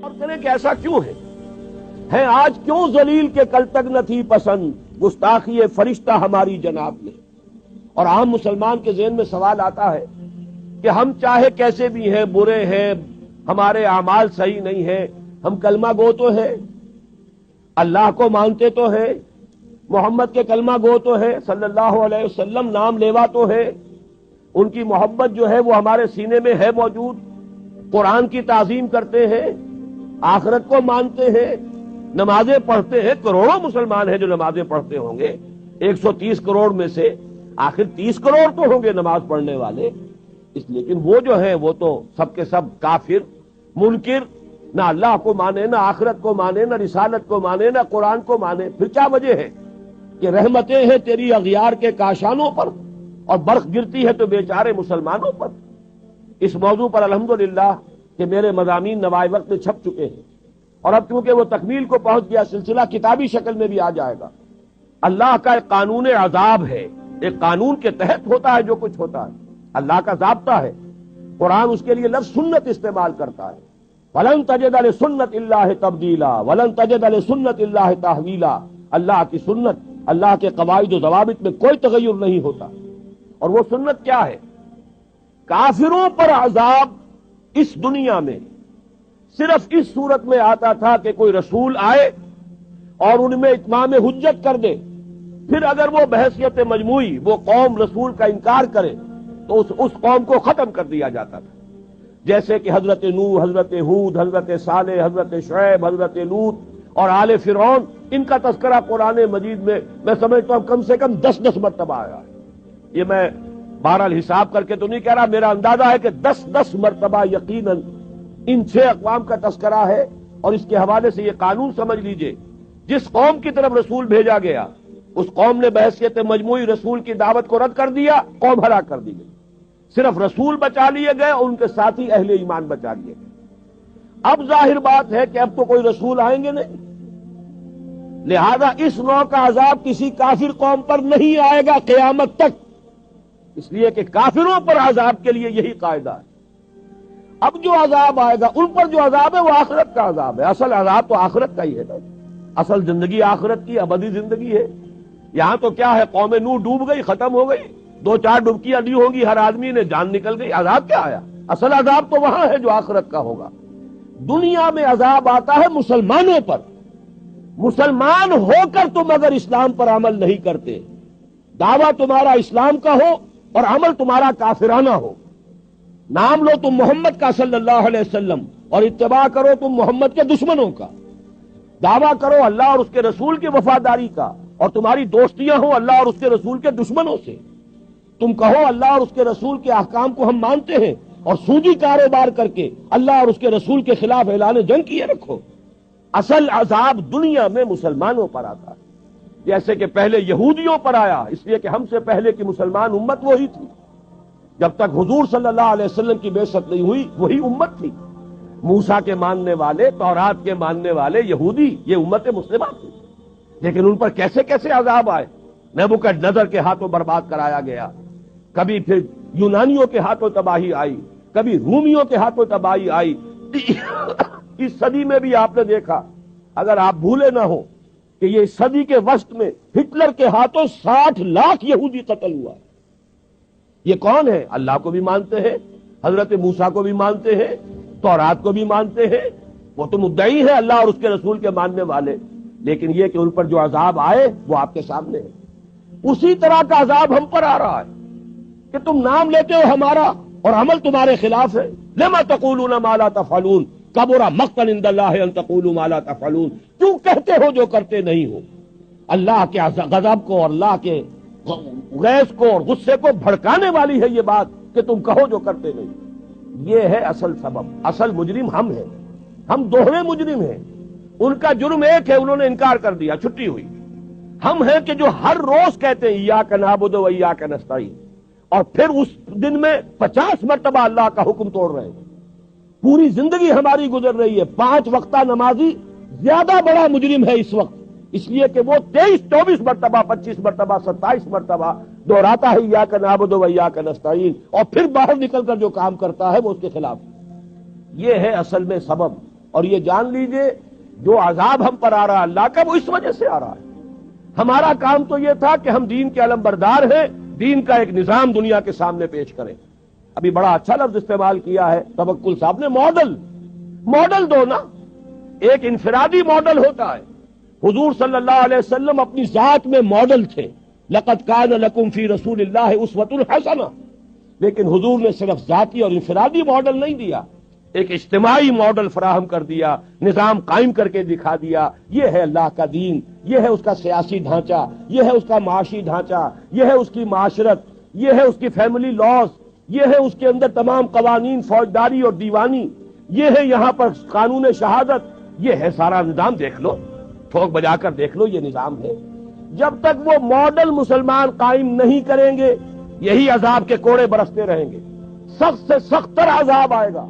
غور کریں کہ ایسا کیوں ہے آج کیوں ذلیل کے کل تک نہ تھی پسند گستاخی فرشتہ ہماری جناب میں. اور عام مسلمان کے ذہن میں سوال آتا ہے کہ ہم چاہے کیسے بھی ہیں، برے ہیں، ہمارے اعمال صحیح نہیں ہیں، ہم کلمہ گو تو ہے، اللہ کو مانتے تو ہے، محمد کے کلمہ گو تو ہے، صلی اللہ علیہ وسلم نام لیوا تو ہے، ان کی محبت جو ہے وہ ہمارے سینے میں ہے موجود، قرآن کی تعظیم کرتے ہیں، آخرت کو مانتے ہیں، نمازیں پڑھتے ہیں. کروڑوں مسلمان ہیں جو نمازیں پڑھتے ہوں گے، 130 کروڑ میں سے آخر 30 کروڑ تو ہوں گے نماز پڑھنے والے. لیکن وہ جو ہے وہ تو سب کے سب کافر، منکر، نہ اللہ کو مانے، نہ آخرت کو مانے، نہ رسالت کو مانے، نہ قرآن کو مانے. پھر کیا وجہ ہے کہ رحمتیں ہیں تیری اغیار کے کاشانوں پر اور برق گرتی ہے تو بیچارے مسلمانوں پر. اس موضوع پر الحمدللہ کہ میرے مضامین نوائے وقت میں چھپ چکے ہیں، اور اب کیونکہ وہ تکمیل کو پہنچ گیا سلسلہ کتابی شکل میں بھی آ جائے گا. اللہ کا ایک قانون عذاب ہے، ایک قانون کے تحت ہوتا ہے جو کچھ ہوتا ہے، اللہ کا ضابطہ ہے. قرآن اس کے لیے لفظ سنت استعمال کرتا ہے. وَلَن تَجِدَ لِسُنَّتِ اللَّهِ تَبْدِيلًا وَلَن تَجِدَ لِسُنَّتِ اللَّهِ تَحْوِيلًا. اللہ کی سنت، اللہ کے قواعد و ضوابط میں کوئی تغیر نہیں ہوتا. اور وہ سنت کیا ہے؟ کافروں پر عذاب اس دنیا میں صرف اس صورت میں آتا تھا کہ کوئی رسول آئے اور ان میں اتمام حجت کر دے. پھر اگر وہ بحیثیت مجموعی وہ قوم رسول کا انکار کرے تو اس قوم کو ختم کر دیا جاتا تھا. جیسے کہ حضرت نوح، حضرت ہود، حضرت صالح، حضرت شعیب، حضرت لوط اور آل فرعون، ان کا تذکرہ قرآن مجید میں سمجھتا ہوں کم سے کم 10 مرتبہ آیا ہے. یہ میں بہرحال حساب کر کے تو نہیں کہہ رہا، میرا اندازہ ہے کہ 10 مرتبہ یقیناً ان 6 اقوام کا تذکرہ ہے. اور اس کے حوالے سے یہ قانون سمجھ لیجئے، جس قوم کی طرف رسول بھیجا گیا اس قوم نے بحیثیت مجموعی رسول کی دعوت کو رد کر دیا، قوم ہلاک کر دی گئی. صرف رسول بچا لیے گئے اور ان کے ساتھی اہل ایمان بچا لیے گئے. اب ظاہر بات ہے کہ اب تو کوئی رسول آئیں گے نہیں، لہذا اس نوع کا عذاب کسی کافر قوم پر نہیں آئے گا قیامت تک، اس لیے کہ کافروں پر عذاب کے لیے یہی قاعدہ ہے. اب جو عذاب آئے گا ان پر جو عذاب ہے وہ آخرت کا عذاب ہے. اصل عذاب تو آخرت کا ہی ہے نا، اصل زندگی آخرت کی ابدی زندگی ہے. یہاں تو کیا ہے، قوم نوح ڈوب گئی، ختم ہو گئی، 2-4 ڈبکیاں دی ہوں گی، ہر آدمی نے جان نکل گئی. عذاب کیا آیا؟ اصل عذاب تو وہاں ہے جو آخرت کا ہوگا. دنیا میں عذاب آتا ہے مسلمانوں پر. مسلمان ہو کر تم اگر اسلام پر عمل نہیں کرتے، دعویٰ تمہارا اسلام کا ہو اور عمل تمہارا کافرانہ ہو، نام لو تم محمد کا صلی اللہ علیہ وسلم اور اتباع کرو تم محمد کے دشمنوں کا، دعویٰ کرو اللہ اور اس کے رسول کی وفاداری کا اور تمہاری دوستیاں ہوں اللہ اور اس کے رسول کے دشمنوں سے، تم کہو اللہ اور اس کے رسول کے احکام کو ہم مانتے ہیں اور سودی کاروبار کر کے اللہ اور اس کے رسول کے خلاف اعلان جنگ کیے رکھو. اصل عذاب دنیا میں مسلمانوں پر آتا ہے، جیسے کہ پہلے یہودیوں پر آیا، اس لیے کہ ہم سے پہلے کی مسلمان امت وہی تھی. جب تک حضور صلی اللہ علیہ وسلم کی بعثت نہیں ہوئی وہی امت تھی. موسیٰ کے ماننے والے، تورات کے ماننے والے یہودی، یہ امت مسلمہ تھی. لیکن ان پر کیسے کیسے عذاب آئے. نبوکدنضر کے ہاتھوں برباد کرایا گیا، کبھی پھر یونانیوں کے ہاتھوں تباہی آئی، کبھی رومیوں کے ہاتھوں تباہی آئی. اس صدی میں بھی آپ نے دیکھا، اگر آپ بھولے نہ ہو کہ یہ صدی کے وسط میں ہٹلر کے ہاتھوں 60 لاکھ یہودی قتل ہوا. یہ کون ہے؟ اللہ کو بھی مانتے ہیں، حضرت موسیٰ کو بھی مانتے ہیں، تورات کو بھی مانتے ہیں، وہ تو مدعی ہے اللہ اور اس کے رسول کے ماننے والے. لیکن یہ کہ ان پر جو عذاب آئے وہ آپ کے سامنے ہے. اسی طرح کا عذاب ہم پر آ رہا ہے کہ تم نام لیتے ہو ہمارا اور عمل تمہارے خلاف ہے. لما تقولون ما لا تفعلون کبر مقتا عند اللہ ان تقولوا ما لا تفعلون. کیوں کہتے ہو جو کرتے نہیں ہو؟ اللہ کے غضب کو اور اللہ کے غیظ کو اور غصے کو بھڑکانے والی ہے یہ بات کہ تم کہو جو کرتے نہیں. یہ ہے اصل سبب. اصل مجرم ہم ہیں، ہم دوہرے مجرم ہیں. ان کا جرم ایک ہے، انہوں نے انکار کر دیا، چھٹی ہوئی. ہم ہیں کہ جو ہر روز کہتے ہیں ایاک نعبد و ایاک نستعین، اور پھر اس دن میں 50 مرتبہ اللہ کا حکم توڑ رہے ہیں. پوری زندگی ہماری گزر رہی ہے. 5 وقتہ نمازی زیادہ بڑا مجرم ہے اس وقت، اس لیے کہ وہ 23-24 مرتبہ، 25 مرتبہ، 27 مرتبہ دہراتا ہے ایاک نعبد و ایاک نستعین، اور پھر باہر نکل کر جو کام کرتا ہے وہ اس کے خلاف. یہ ہے اصل میں سبب. اور یہ جان لیجئے جو عذاب ہم پر آ رہا ہے اللہ کا وہ اس وجہ سے آ رہا ہے. ہمارا کام تو یہ تھا کہ ہم دین کے علمبردار ہیں، دین کا ایک نظام دنیا کے سامنے پیش کریں. ابھی بڑا اچھا لفظ استعمال کیا ہے توکل صاحب نے، ماڈل دو نا. ایک انفرادی ماڈل ہوتا ہے. حضور صلی اللہ علیہ وسلم اپنی ذات میں ماڈل تھے، لقد کان لکم فی رسول اللہ اسوۃ حسنہ. لیکن حضور نے صرف ذاتی اور انفرادی ماڈل نہیں دیا، ایک اجتماعی ماڈل فراہم کر دیا، نظام قائم کر کے دکھا دیا. یہ ہے اللہ کا دین، یہ ہے اس کا سیاسی ڈھانچہ، یہ ہے اس کا معاشی ڈھانچہ، یہ ہے اس کی معاشرت، یہ ہے اس کی فیملی لاز، یہ ہے اس کے اندر تمام قوانین فوجداری اور دیوانی، یہ ہے یہاں پر قانون شہادت. یہ ہے سارا نظام. دیکھ لو، ٹھوک بجا کر دیکھ لو، یہ نظام ہے. جب تک وہ ماڈل مسلمان قائم نہیں کریں گے یہی عذاب کے کوڑے برستے رہیں گے. سخت سے سخت تر عذاب آئے گا.